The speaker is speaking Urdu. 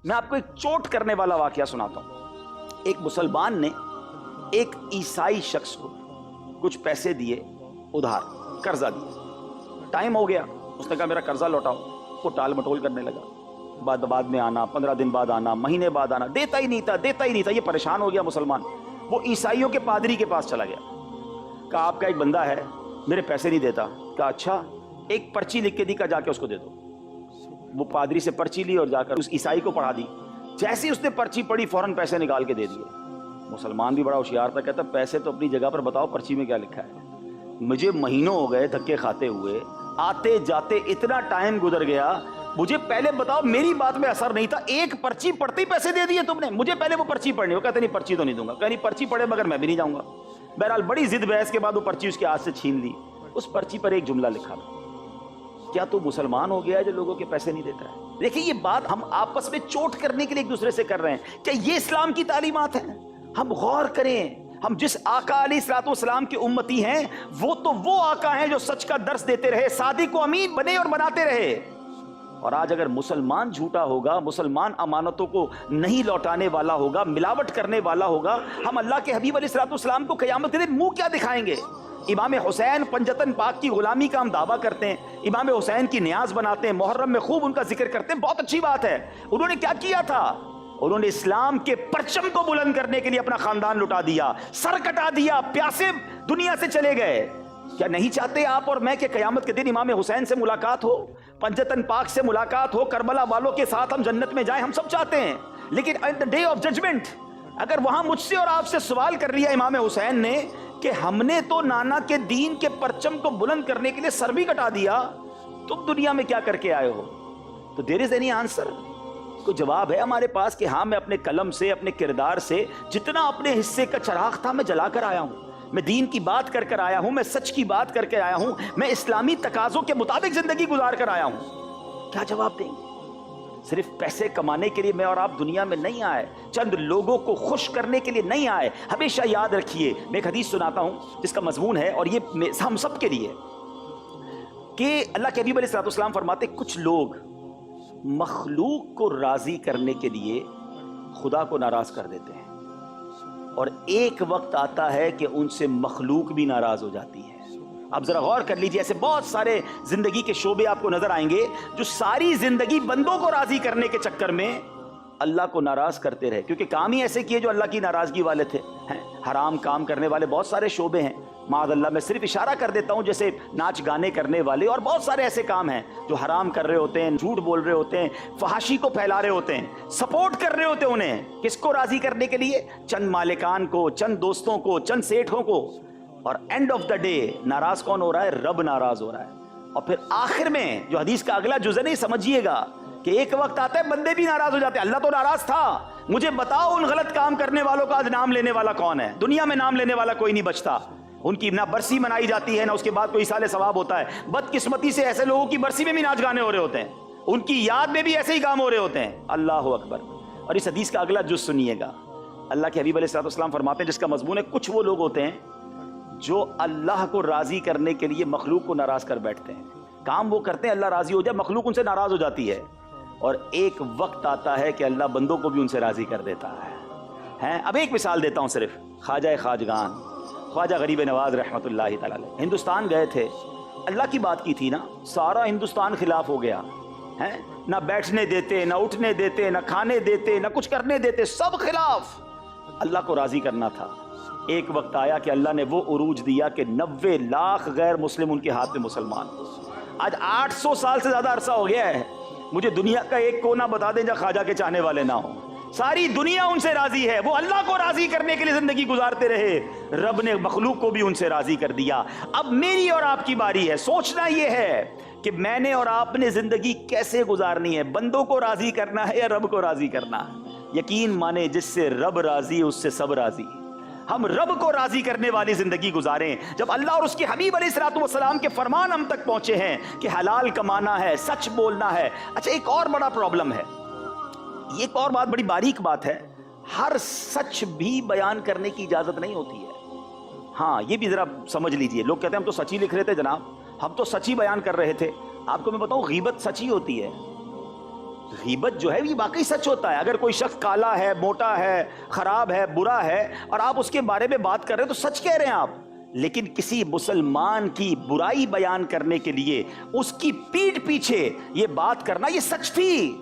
میں آپ کو ایک چوٹ کرنے والا واقعہ سناتا ہوں۔ ایک مسلمان نے ایک عیسائی شخص کو کچھ پیسے دیے ادھار، قرضہ دیا، ٹائم ہو گیا، اس نے کہا میرا قرضہ لوٹاؤ، وہ ٹال مٹول کرنے لگا، بعد میں آنا، 15 دن بعد آنا، مہینے بعد آنا، دیتا ہی نہیں تھا، یہ پریشان ہو گیا مسلمان۔ وہ عیسائیوں کے پادری کے پاس چلا گیا، کہا آپ کا ایک بندہ ہے میرے پیسے نہیں دیتا۔ کہا اچھا، ایک پرچی لکھ کے دی، کہا جا کے اس کو دے دو۔ وہ پادری سے پرچی لی اور جا کر اس عیسائی کو پڑھا دی۔ جیسے اس نے پرچی پڑھی فوراً پیسے نکال کے دے دیے۔ مسلمان بھی بڑا ہوشیار تھا، کہتا پیسے تو اپنی جگہ پر بتاؤ، پرچی میں کیا لکھا ہے؟ مجھے مہینوں ہو گئے دھکے کھاتے ہوئے، آتے جاتے اتنا ٹائم گزر گیا، مجھے پہلے بتاؤ، میری بات میں اثر نہیں تھا، ایک پرچی پڑھتے ہی پیسے دے دیے تم نے، مجھے پہلے وہ پرچی پڑھنی۔ وہ کہتے نہیں پرچی تو نہیں دوں گا، کہ نہیں پرچی پڑھے مگر میں بھی نہیں جاؤں گا۔ بہرحال بڑی ضد بحث کے بعد وہ پرچی اس کے ہاتھ سے چھین لی۔ اس پرچی پر ایک جملہ لکھا تھا، کیا تو مسلمان ہو گیا ہے جو لوگوں کے پیسے نہیں دیتا ہے؟ دیکھیں یہ بات ہم آپس میں چوٹ کرنے کے لیے ایک دوسرے سے کر رہے ہیں، کیا یہ اسلام کی تعلیمات ہیں؟ ہم غور کریں، ہم جس آقا علیہ الصلوۃ والسلام کے امتی ہیں، وہ آقا ہیں جو سچ کا درس دیتے رہے، صادق و امین بنے اور بناتے رہے۔ اور آج اگر مسلمان جھوٹا ہوگا، مسلمان امانتوں کو نہیں لوٹانے والا ہوگا، ملاوٹ کرنے والا ہوگا، ہم اللہ کے حبیب علیہ الصلوۃ والسلام کو قیامت کے دن منہ کیا دکھائیں گے؟ امام حسین پنجتن پاک کی غلامی کا ہم دعویٰ کرتے ہیں، امام حسین کی نیاز بناتے ہیں، محرم میں خوب ان کا ذکر کرتے ہیں، بہت اچھی بات ہے۔ انہوں نے کیا کیا تھا؟ انہوں نے اسلام کے پرچم کو بلند کرنے کے لیے اپنا خاندان لٹا دیا، سر کٹا دیا، پیاسے دنیا سے چلے گئے۔ کیا نہیں چاہتے آپ اور میں کہ قیامت کے دن امام حسین سے ملاقات ہو، پنجتن پاک سے ملاقات ہو، کربلا والوں کے ساتھ ہم جنت میں جائیں؟ ہم سب چاہتے ہیں، لیکن at the day of judgment اگر وہاں مجھ سے اور آپ سے سوال کر لیا امام حسین نے کہ ہم نے تو نانا کے دین کے پرچم کو بلند کرنے کے لیے سر بھی کٹا دیا، تم دنیا میں کیا کر کے آئے ہو؟ تو دیر از اینی آنسر؟ کوئی جواب ہے ہمارے پاس کہ ہاں میں اپنے قلم سے، اپنے کردار سے جتنا اپنے حصے کا چراغ تھا میں جلا کر آیا ہوں، میں دین کی بات کر کر آیا ہوں، میں سچ کی بات کر کے آیا ہوں، میں اسلامی تقاضوں کے مطابق زندگی گزار کر آیا ہوں؟ کیا جواب دیں گے؟ صرف پیسے کمانے کے لیے میں اور آپ دنیا میں نہیں آئے، چند لوگوں کو خوش کرنے کے لیے نہیں آئے۔ ہمیشہ یاد رکھیے، میں ایک حدیث سناتا ہوں جس کا مضمون ہے، اور یہ ہم سب کے لیے، کہ اللہ کے حبیب علیہ الصلوۃ والسلام فرماتے کچھ لوگ مخلوق کو راضی کرنے کے لیے خدا کو ناراض کر دیتے ہیں، اور ایک وقت آتا ہے کہ ان سے مخلوق بھی ناراض ہو جاتی ہے۔ اب ذرا غور کر لیجیے، ایسے بہت سارے زندگی کے شعبے آپ کو نظر آئیں گے جو ساری زندگی بندوں کو راضی کرنے کے چکر میں اللہ کو ناراض کرتے رہے، کیونکہ کام ہی ایسے کیے جو اللہ کی ناراضگی والے تھے۔ حرام کام کرنے والے بہت سارے شعبے ہیں، معاذ اللہ، میں صرف اشارہ کر دیتا ہوں، جیسے ناچ گانے کرنے والے، اور بہت سارے ایسے کام ہیں جو حرام کر رہے ہوتے ہیں، جھوٹ بول رہے ہوتے ہیں، فحاشی کو پھیلا رہے ہوتے ہیں، سپورٹ کر رہے ہوتے ہیں انہیں، کس کو راضی کرنے کے لیے؟ چند مالکان کو، چند دوستوں کو، چند سیٹھوں کو۔ اور اینڈ آف دا ڈے ناراض کون ہو رہا ہے؟ رب ناراض ہو رہا ہے۔ اور پھر آخر میں جو حدیث کا اگلا جزء نہیں، سمجھیے گا کہ ایک وقت آتا ہے بندے بھی ناراض ہو جاتے ہیں۔ اللہ تو ناراض تھا، مجھے بتاؤ ان غلط کام کرنے والوں کا آج نام لینے والا کون ہے؟ دنیا میں نام لینے والا کوئی نہیں بچتا۔ ان کی نہ برسی منائی جاتی ہے، نہ اس کے بعد کوئی سال ثواب ہوتا ہے۔ بدقسمتی سے ایسے لوگوں کی برسی میں بھی ناچ گانے ہو رہے ہوتے ہیں، ان کی یاد میں بھی ایسے ہی کام ہو رہے ہوتے ہیں۔ اللہ اکبر۔ اور اس حدیث کا اگلا جز سنیے گا، اللہ کے حبیب علیہ الصلوۃ والسلام فرماتے ہیں، جس کا مضمون ہے کچھ وہ لوگ ہوتے ہیں جو اللہ کو راضی کرنے کے لیے مخلوق کو ناراض کر بیٹھتے ہیں، کام وہ کرتے ہیں اللہ راضی ہو جائے، مخلوق ان سے ناراض ہو جاتی ہے، اور ایک وقت آتا ہے کہ اللہ بندوں کو بھی ان سے راضی کر دیتا ہے۔ اب ایک مثال دیتا ہوں صرف، خواجہ خواجگان خواجہ غریب نواز رحمۃ اللہ تعالی علیہ ہندوستان گئے تھے، اللہ کی بات کی تھی نا، سارا ہندوستان خلاف ہو گیا، نہ بیٹھنے دیتے، نہ اٹھنے دیتے، نہ کھانے دیتے، نہ کچھ کرنے دیتے، سب خلاف۔ اللہ کو راضی کرنا تھا۔ ایک وقت آیا کہ اللہ نے وہ عروج دیا کہ 90 لاکھ غیر مسلم ان کے ہاتھ میں مسلمان۔ آج 800 سال سے زیادہ عرصہ ہو گیا ہے، مجھے دنیا کا ایک کونا بتا دیں جہاں خواجہ کے چاہنے والے نہ ہوں۔ ساری دنیا ان سے راضی ہے، وہ اللہ کو راضی کرنے کے لیے زندگی گزارتے رہے، رب نے مخلوق کو بھی ان سے راضی کر دیا۔ اب میری اور آپ کی باری ہے، سوچنا یہ ہے کہ میں نے اور آپ نے زندگی کیسے گزارنی ہے، بندوں کو راضی کرنا ہے یا رب کو راضی کرنا ہے؟ یقین مانے جس سے رب راضی اس سے سب راضی۔ ہم رب کو راضی کرنے والی زندگی گزاریں۔ جب اللہ اور اس کے حبیب علیہ الصلوۃ والسلام کے فرمان ہم تک پہنچے ہیں کہ حلال کمانا ہے، سچ بولنا ہے۔ اچھا ایک اور بڑا پرابلم ہے، یہ ایک اور بات بڑی باریک بات ہے، ہر سچ بھی بیان کرنے کی اجازت نہیں ہوتی ہے۔ ہاں یہ بھی ذرا سمجھ لیجئے، لوگ کہتے ہیں ہم تو سچ ہی لکھ رہے تھے جناب، ہم تو سچ ہی بیان کر رہے تھے۔ آپ کو میں بتاؤں غیبت سچ ہی ہوتی ہے، غیبت جو ہے یہ واقعی سچ ہوتا ہے. اگر کوئی شخص کالا ہے، موٹا ہے، خراب ہے، برا ہے، اور آپ اس کے بارے میں بات کر رہے ہیں تو سچ کہہ رہے ہیں آپ. لیکن کسی مسلمان کی برائی بیان کرنے کے لیے اس کی پیٹھ پیچھے یہ بات کرنا، یہ سچ تھی.